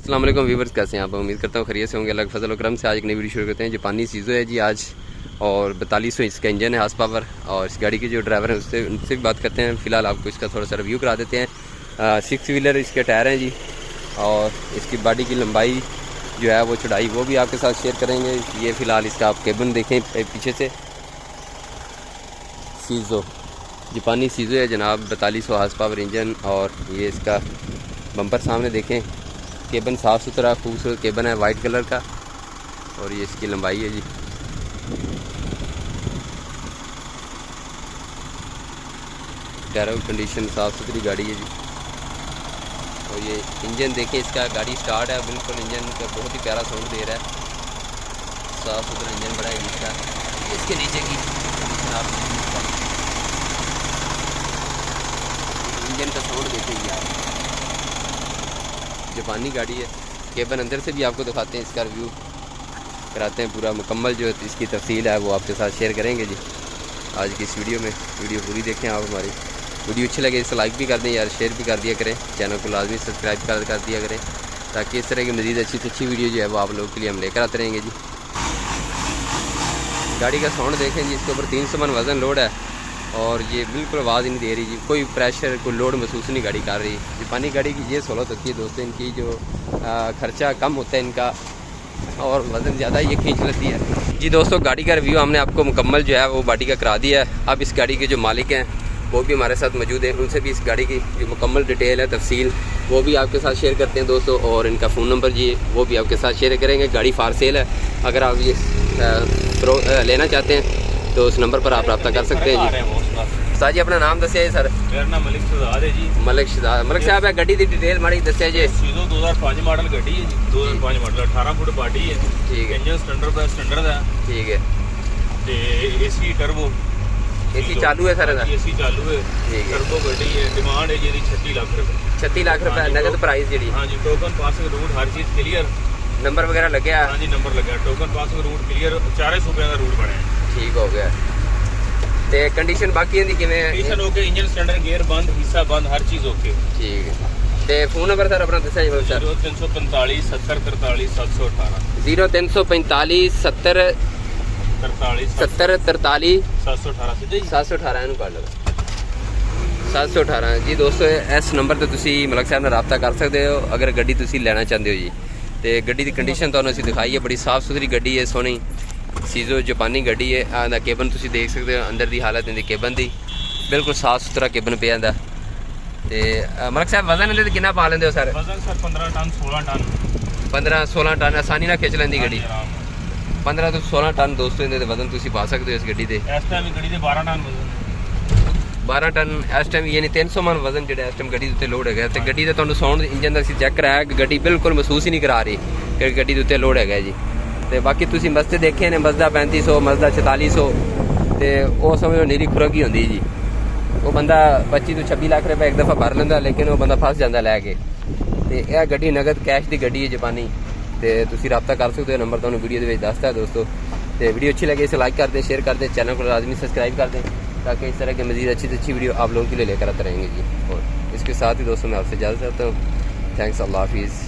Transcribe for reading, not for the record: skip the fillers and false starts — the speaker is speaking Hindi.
अस्सलाम वालेकुम व्यूवर्स, कैसे हैं आप? उम्मीद करता हूँ खैरियत से होंगे। अल्लाह के फजल और करम से आज एक नई वीडियो शुरू करते हैं। जापानी सीज़ो है जी आज, और 4200 इसका इंजन है, हार्स पावर। और इस गाड़ी के जो ड्राइवर हैं उनसे भी बात करते हैं। फ़िलहाल आपको इसका थोड़ा सा रिव्यू करा देते हैं। 6 व्हीलर इसके टायर हैं जी, और इसकी बॉडी की लंबाई जो है वो चौड़ाई वो भी आपके साथ शेयर करेंगे। ये फ़िलहाल इसका आप केबिन देखें पीछे से, सीज़ो जापानी सीज़ो है जनाब, 4200 हार्स पावर इंजन। और ये इसका बम्पर सामने देखें, केबन साफ़ सुथरा खूबसूरत केबन है वाइट कलर का, और ये इसकी लंबाई है जी। टायरों की कंडीशन साफ़ सुथरी गाड़ी है जी। और ये इंजन देखें इसका, गाड़ी स्टार्ट है बिल्कुल, इंजन का बहुत ही प्यारा साउंड दे रहा है, साफ़ सुथरा इंजन बड़ा है इसका। इसके नीचे की कंडीशन आप इंजन का साउंड देखेंगे आप, जापानी गाड़ी है। केबन अंदर से भी आपको दिखाते हैं, इसका रिव्यू कराते हैं पूरा मुकम्मल, जो इसकी तफसील है वो आपके साथ शेयर करेंगे जी आज की इस वीडियो में। वीडियो पूरी देखें आप हमारी। वीडियो अच्छी लगे इसे लाइक भी कर दें यार, शेयर भी कर दिया करें, चैनल को लाजमी सब्सक्राइब कर दिया करें, ताकि इस तरह की मज़ीद अच्छी से अच्छी वीडियो जो है वो आप लोगों के लिए हम लेकर आते रहेंगे जी। गाड़ी का साउंड देखें जी, इसके ऊपर 300 मन वज़न लोड है, और ये बिल्कुल आवाज़ नहीं दे रही जी, कोई प्रेशर कोई लोड महसूस नहीं गाड़ी कर रही। जापानी गाड़ी की ये सहूलत होती है दोस्तों, इनकी जो खर्चा कम होता है इनका, और वज़न ज़्यादा ये खींच लेती है जी। दोस्तों गाड़ी का रिव्यू हमने आपको मुकम्मल जो है वो गाड़ी का करा दिया है। अब इस गाड़ी के जो मालिक हैं वो भी हमारे साथ मौजूद हैं, उनसे भी इस गाड़ी की जो मुकम्मल डिटेल है, तफसील, वो भी आपके साथ शेयर करते हैं दोस्तों। और इनका फ़ोन नंबर जी वो भी आपके साथ शेयर करेंगे। गाड़ी फार सेल है, अगर आप ये लेना चाहते हैं तो उस नंबर पर आप रब्ता कर सकते हैं जी। सर जी अपना नाम दसिया जी। सर मेरा नाम मलिक शहजाद है जी। मलिक साहब है गड्डी की डिटेल माड़ी दसिया जी। सीज़ो 2005 मॉडल गड्डी है जी, 2005 मॉडल 18 फुट बॉडी है। ठीक है। इंजन स्टैंडर्ड है। ठीक है। ते एसी टर्बो, एसी चालू है सर? एसी चालू है। ठीक है। टर्बो गड्डी है। डिमांड है जी 36 लाख रुपए। 36 लाख रुपए नगद प्राइस जी? हाँ जी, टोकन पासिंग रूट हर चीज़ क्लियर, नंबर वगैरह लगे? हाँ जी नंबर लगा, टोकन पासिंग रूट क्लियर, 400 रुपए का रूट बने। ठीक हो गया। ते कंडीशन बाकी है condition okay, engine standard, gear बंद, हिस्सा बंद, हर चीज़ ओके। ठीक है। ते फोन नंबर सर अपना दसा जी सर? 0345 70 43 718। 0345 70 43 718 718 कर लो 718 जी। दोस्तों इस नंबर ਤੇ ਤੁਸੀਂ ਮਲਕ ਸਾਹਿਬ ਨਾਲ ਰਾਬਤਾ ਕਰ ਸਕਦੇ ਹੋ ਅਗਰ ਗੱਡੀ ਤੁਸੀਂ ਲੈਣਾ ਚਾਹੁੰਦੇ ਹੋ ਜੀ। ਤੇ ਗੱਡੀ ਦੀ ਕੰਡੀਸ਼ਨ ਤੁਹਾਨੂੰ ਅਸੀਂ ਦਿਖਾਈ ਹੈ, ਬੜੀ ਸਾਫ਼ ਸੁਥਰੀ ਗੱਡੀ ਹੈ, ਸੋਹਣੀ सीज़ो जापानी गड्डी है। आंदा केबन तुसी देख सकते हो, अंदर दी हालत इनदी केबन दी बिल्कुल साफ सुथरा केबन पे आंदा। ते मलक साहब वजन इहदे कितना पा लेंदे हो सर? वजन सर 15 टन 16 टन 15-16 टन आसानी नाल खिंच लेंदी गड्डी। 15 तो 16 टन दोस्तों इहदे वजन तुसी पा सकते हो इस गड्डी दे। इस टाइम गड्डी दे 12 टन वजन, 12 टन इस टाइम, यानी 300 मन वजन जिहड़ा इस टाइम गड्डी दे उत्ते लोड है। ते गड्डी दा तुहानू साउंड इंजन दा असीं चैक कराया कि गड्डी बिल्कुल महसूस ही नहीं करा रही कि गड्डी दे उत्ते लोड है जी। ਤੇ ਬਾਕੀ ਤੁਸੀਂ ਮਜ਼ਦੇ ਦੇਖੇ ਨੇ, ਮਜ਼ਦਾ 3500 ਮਜ਼ਦਾ 4400, ਤੇ ਉਹ ਸਮਝੋ ਨੀਰੀ ਖੁਰਾਕੀ ਹੁੰਦੀ ਜੀ। ਉਹ ਬੰਦਾ 25 ਤੋਂ 26 ਲੱਖ ਰੁਪਏ ਇੱਕ ਦਫਾ ਭਰ ਲੈਂਦਾ, ਲੇਕਿਨ ਉਹ ਬੰਦਾ ਫਸ ਜਾਂਦਾ ਲੈ ਕੇ। ਤੇ ਇਹ ਗੱਡੀ ਨਗਦ ਕੈਸ਼ ਦੀ ਗੱਡੀ ਹੈ ਜਾਪਾਨੀ, ਤੇ ਤੁਸੀਂ ਰਾਬਤਾ ਕਰ ਸਕਦੇ ਹੋ, ਨੰਬਰ ਤੁਹਾਨੂੰ ਵੀਡੀਓ ਦੇ ਵਿੱਚ ਦੱਸਦਾ ਹੈ ਦੋस्तों। ਤੇ ਵੀਡੀਓ अच्छी लगे इसे लाइक कर दें, शेयर कर दें, चैनल को लाजमी सब्सक्राइब कर दें, ताकि इस तरह की मज़ीद अच्छी से अच्छी वीडियो आप लोगों के लिए लेकर आते रहेंगे जी। और इसके साथ ही दोस्तों मैं आपसे इजाज़त चाहता हूँ। थैंक्स, अल्लाह हाफिज़।